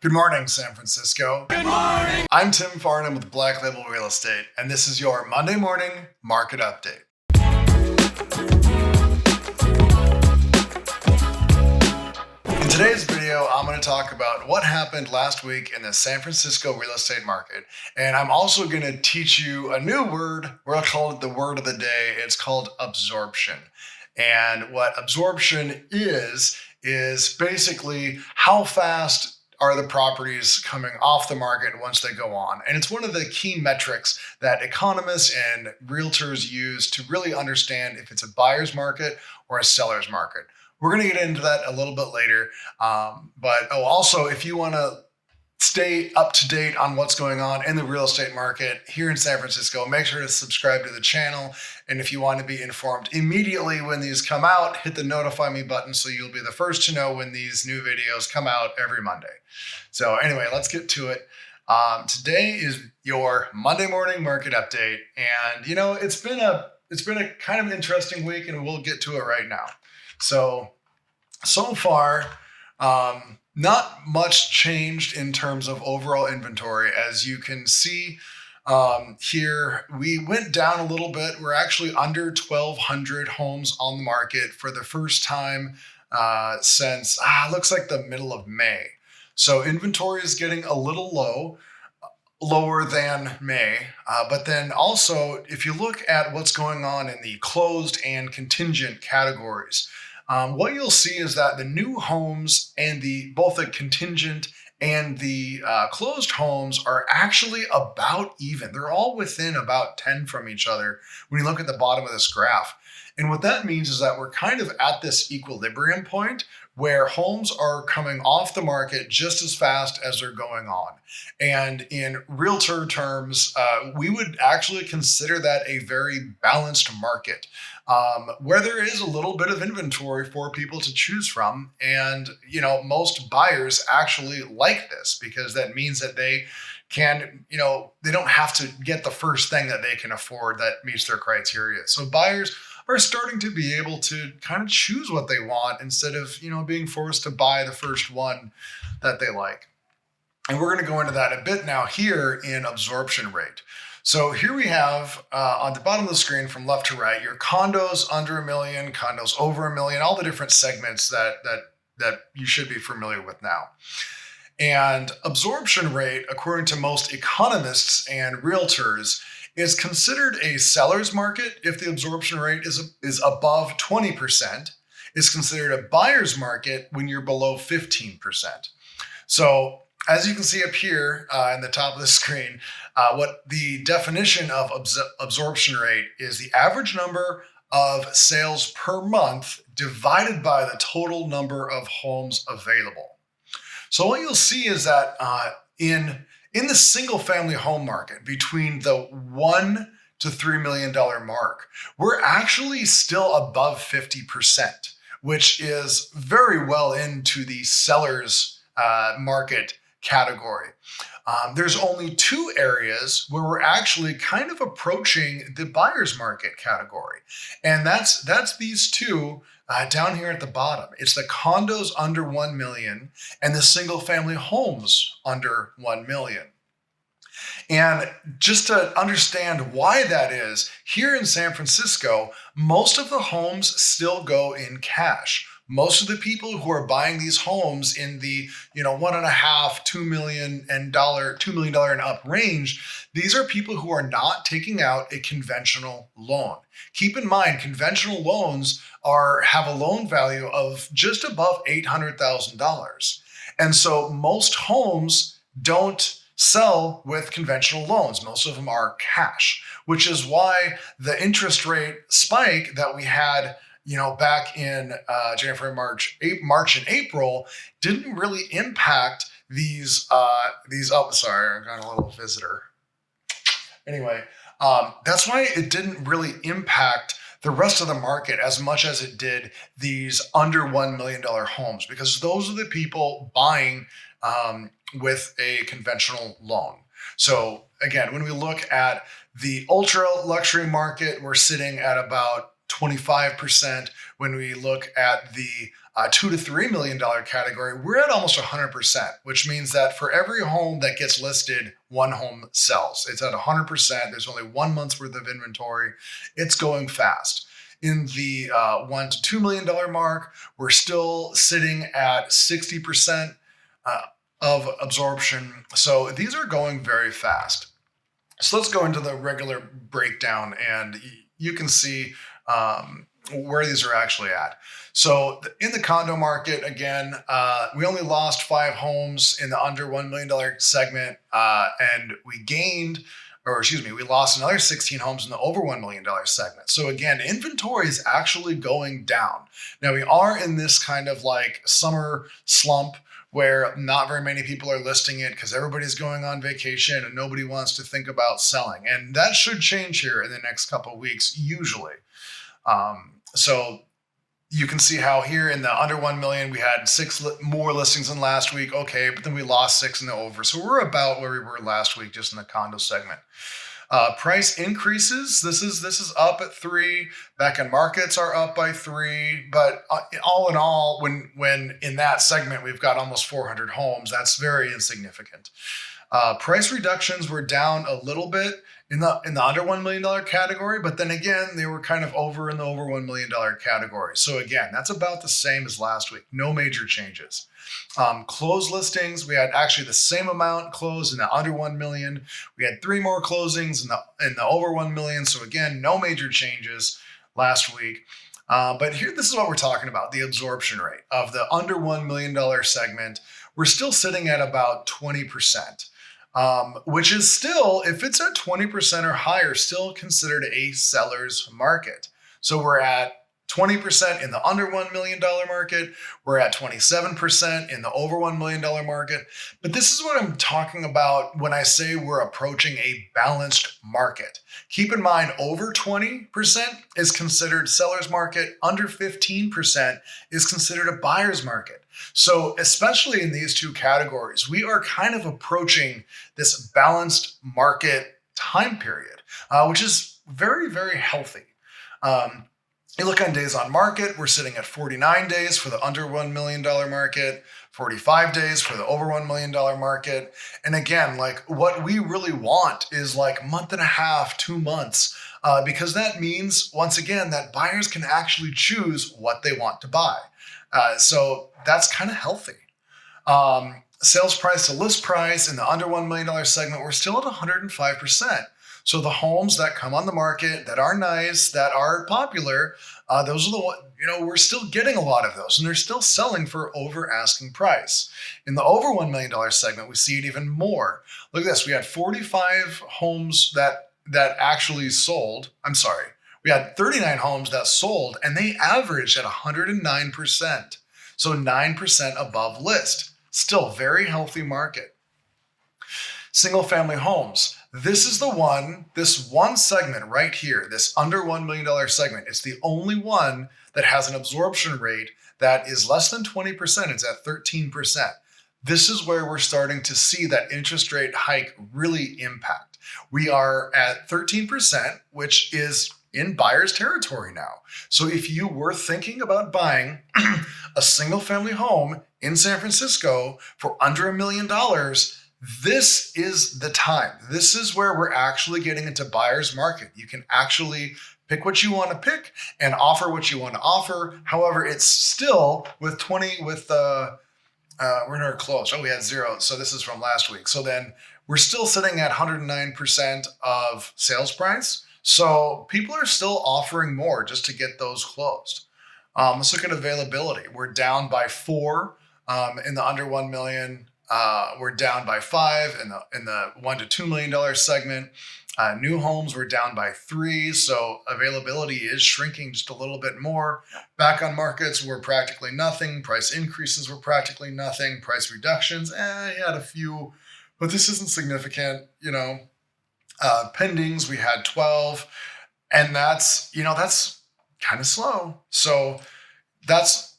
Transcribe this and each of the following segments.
Good morning, San Francisco. Good morning! I'm Tim Farnham with Black Label Real Estate, and this is your Monday morning market update. In today's video, I'm going to talk about what happened last week in the San Francisco real estate market, and I'm also going to teach you a new word. We're going to call it the word of the day. It's called absorption. And what absorption is basically how fast are the properties coming off the market once they go on. And it's one of the key metrics that economists and realtors use to really understand if it's a buyer's market or a seller's market. We're going to get into that a little bit later. But also, if you want to stay up to date on what's going on in the real estate market here in San Francisco, make sure to subscribe to the channel. And if you want to be informed immediately when these come out, hit the notify me button so you'll be the first to know when these new videos come out every Monday. So anyway, let's get to it. Today is your Monday morning market update. And you know, it's been a kind of interesting week, and we'll get to it right now. So far, not much changed in terms of overall inventory. As you can see here, we went down a little bit. We're actually under 1,200 homes on the market for the first time since, looks like the middle of May. So inventory is getting a little lower than May. But then also, if you look at what's going on in the closed and contingent categories, what you'll see is that the new homes and both the contingent and the closed homes are actually about even. They're all within about 10 from each other when you look at the bottom of this graph. And what that means is that we're kind of at this equilibrium point where homes are coming off the market just as fast as they're going on. And in realtor terms, we would actually consider that a very balanced market, where there is a little bit of inventory for people to choose from. And, you know, most buyers actually like this because that means that they can, you know, they don't have to get the first thing that they can afford that meets their criteria. So buyers are starting to be able to kind of choose what they want instead of, you know, being forced to buy the first one that they like. And we're going to go into that a bit now here in absorption rate. So here we have on the bottom of the screen from left to right, your condos under $1 million, condos over $1 million, all the different segments that you should be familiar with now. And absorption rate, according to most economists and realtors, is considered a seller's market if the absorption rate is above 20%. It's considered a buyer's market when you're below 15%. So as you can see up here in the top of the screen, what the definition of absorption rate is the average number of sales per month divided by the total number of homes available. So what you'll see is that in the single family home market, between the $1 to $3 million mark, we're actually still above 50%, which is very well into the seller's market category. There's only two areas where we're actually kind of approaching the buyer's market category. And that's these two down here at the bottom. It's the condos under 1 million and the single family homes under 1 million. And just to understand why that is, here in San Francisco, most of the homes still go in cash. Most of the people who are buying these homes in the, you know, $1.5, $2 million and $2 million and up range, these are people who are not taking out a conventional loan. Keep in mind, conventional loans have a loan value of just above $800,000. And so most homes don't sell with conventional loans. Most of them are cash, which is why the interest rate spike that we had, you know, back in January, March and April didn't really impact these. Sorry, I got a little visitor. Anyway, that's why it didn't really impact the rest of the market as much as it did these under $1 million homes, because those are the people buying with a conventional loan. So again, when we look at the ultra luxury market, we're sitting at about 25%. When we look at the $2 to $3 million category, we're at almost 100%, which means that for every home that gets listed, one home sells. It's at 100%. There's only 1 month's worth of inventory. It's going fast. In the $1 to $2 million mark, we're still sitting at 60% of absorption. So these are going very fast. So let's go into the regular breakdown, and you can see where these are actually at. So in the condo market, again, we only lost 5 homes in the under $1 million segment, and we lost another 16 homes in the over $1 million segment. So again, inventory is actually going down. Now we are in this kind of like summer slump where not very many people are listing it because everybody's going on vacation and nobody wants to think about selling. And that should change here in the next couple of weeks, usually. So you can see how here in the under 1 million, we had 6 more listings than last week. Okay, but then we lost 6 in the over. So we're about where we were last week, just in the condo segment. Price increases. This is up at 3. Back in markets are up by 3. But all in all, when in that segment we've got almost 400 homes, that's very insignificant. Price reductions were down a little bit in the under $1 million category, but then again, they were kind of over in the over $1 million category. So again, that's about the same as last week. No major changes. Closed listings, we had actually the same amount closed in the under 1 million. We had 3 more closings in the over 1 million. So again, no major changes last week. But here, this is what we're talking about, the absorption rate of the under $1 million segment. We're still sitting at about 20%. Which is still, if it's at 20% or higher, still considered a seller's market. So we're at 20% in the under $1 million market. We're at 27% in the over $1 million market. But this is what I'm talking about when I say we're approaching a balanced market. Keep in mind, over 20% is considered seller's market. Under 15% is considered a buyer's market. So especially in these two categories, we are kind of approaching this balanced market time period, which is very, very healthy. You look on days on market, we're sitting at 49 days for the under $1 million market, 45 days for the over $1 million market. And again, like what we really want is like a month and a half, 2 months, because that means, once again, that buyers can actually choose what they want to buy. So that's kind of healthy. Sales price to list price in the under $1 million segment, we're still at 105%. So the homes that come on the market that are nice, that are popular, those are the ones, we're still getting a lot of those, and they're still selling for over asking price. In the over $1 million segment, we see it even more. Look at this. We had 45 homes that actually sold. I'm sorry. We had 39 homes that sold, and they averaged at 109%. So 9% above list. Still very healthy market. Single family homes. This one segment right here, this under $1 million segment, it's the only one that has an absorption rate that is less than 20%. It's at 13%. This is where we're starting to see that interest rate hike really impact. We are at 13%, which is in buyer's territory now. So if you were thinking about buying a single family home in San Francisco for under $1 million, this is the time. This is where we're actually getting into buyer's market. You can actually pick what you want to pick and offer what you want to offer. However, it's still with we're in our close. Oh, we had 0. So this is from last week. So then we're still sitting at 109% of sales price. So people are still offering more just to get those closed. Let's look at availability. We're down by 4 in the under 1 million. We're down by 5 in the $1 to $2 million segment. New homes were down by 3, so availability is shrinking just a little bit more. Back on markets were practically nothing. Price increases were practically nothing. Price reductions, you had a few, but this isn't significant. Pendings, we had 12, and that's kind of slow. So that's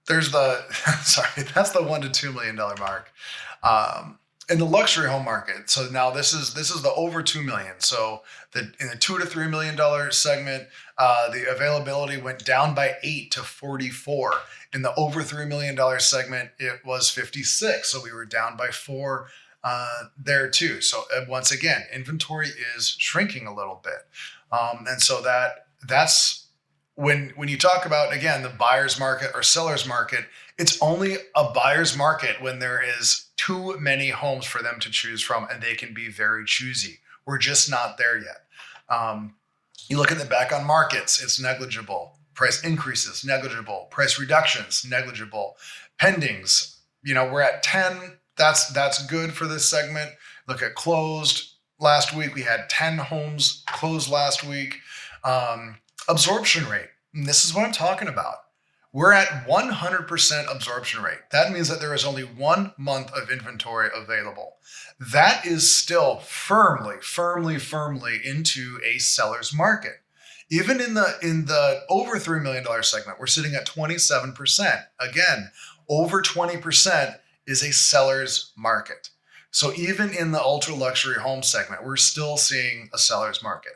the $1 to $2 million mark. in the luxury home market, so now this is the over 2 million. So in the $2 to $3 million segment, the availability went down by 8 to 44. In the over $3 million segment, it was 56. So we were down by 4 there too. So once again, inventory is shrinking a little bit, and so that's when you talk about, again, the buyer's market or seller's market. It's only a buyer's market when there is too many homes for them to choose from, and they can be very choosy. We're just not there yet. You look at the back on markets, it's negligible. Price increases, negligible. Price reductions, negligible. Pendings, we're at 10. That's good for this segment. Look at closed last week. We had 10 homes closed last week. Absorption rate, and this is what I'm talking about. We're at 100% absorption rate. That means that there is only 1 month of inventory available. That is still firmly into a seller's market. Even in the over $3 million segment, we're sitting at 27%. Again, over 20% is a seller's market. So even in the ultra luxury home segment, we're still seeing a seller's market.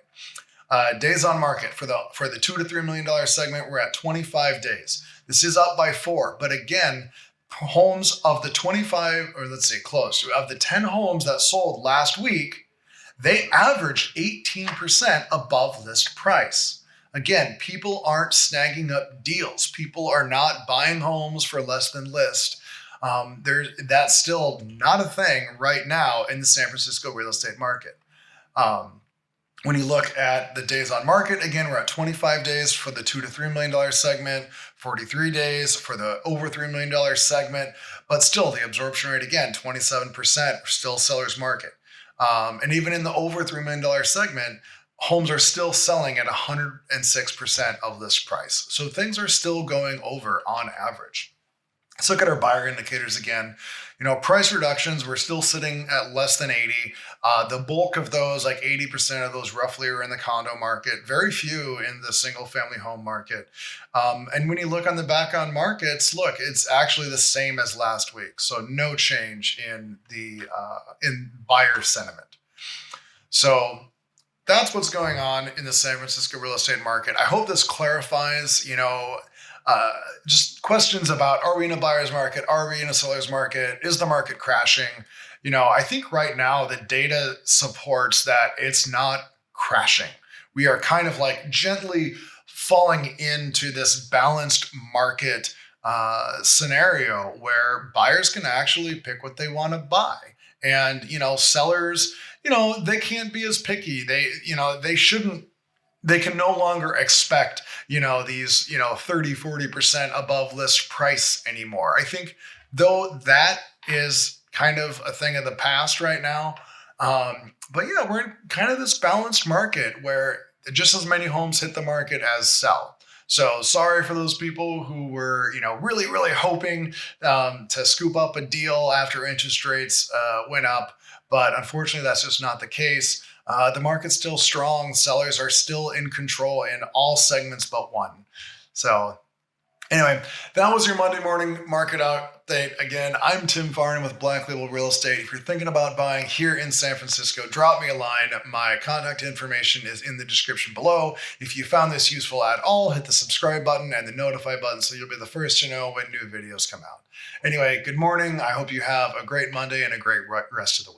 Days on market for the $2 to $3 million segment, we're at 25 days. This is up by 4, but again, homes of the 25, or let's say close, of the 10 homes that sold last week, they averaged 18% above list price. Again, people aren't snagging up deals. People are not buying homes for less than list. That's still not a thing right now in the San Francisco real estate market. When you look at the days on market, again, we're at 25 days for the $2 to $3 million segment, 43 days for the over $3 million segment, but still the absorption rate, again, 27%, still seller's market. And even in the over $3 million segment, homes are still selling at 106% of list price. So things are still going over on average. Let's look at our buyer indicators again. Price reductions, we're still sitting at less than 80. The bulk of those, like 80% of those roughly, are in the condo market. Very few in the single family home market. And when you look on the back on markets, look, it's actually the same as last week. So no change in the in buyer sentiment. So that's what's going on in the San Francisco real estate market. I hope this clarifies, just questions about, are we in a buyer's market? Are we in a seller's market? Is the market crashing? I think right now the data supports that it's not crashing. We are kind of like gently falling into this balanced market scenario where buyers can actually pick what they want to buy. And, sellers, they can't be as picky. They shouldn't. They can no longer expect, these, 30, 40% above list price anymore. I think, though, that is kind of a thing of the past right now. But yeah, we're in kind of this balanced market where just as many homes hit the market as sell. So sorry for those people who were, really, really hoping to scoop up a deal after interest rates went up. But unfortunately, that's just not the case. The market's still strong. Sellers are still in control in all segments but one. So anyway, that was your Monday morning market update. Again, I'm Tim Farnan with Black Label Real Estate. If you're thinking about buying here in San Francisco, drop me a line. My contact information is in the description below. If you found this useful at all, hit the subscribe button and the notify button so you'll be the first to know when new videos come out. Anyway, good morning. I hope you have a great Monday and a great rest of the week.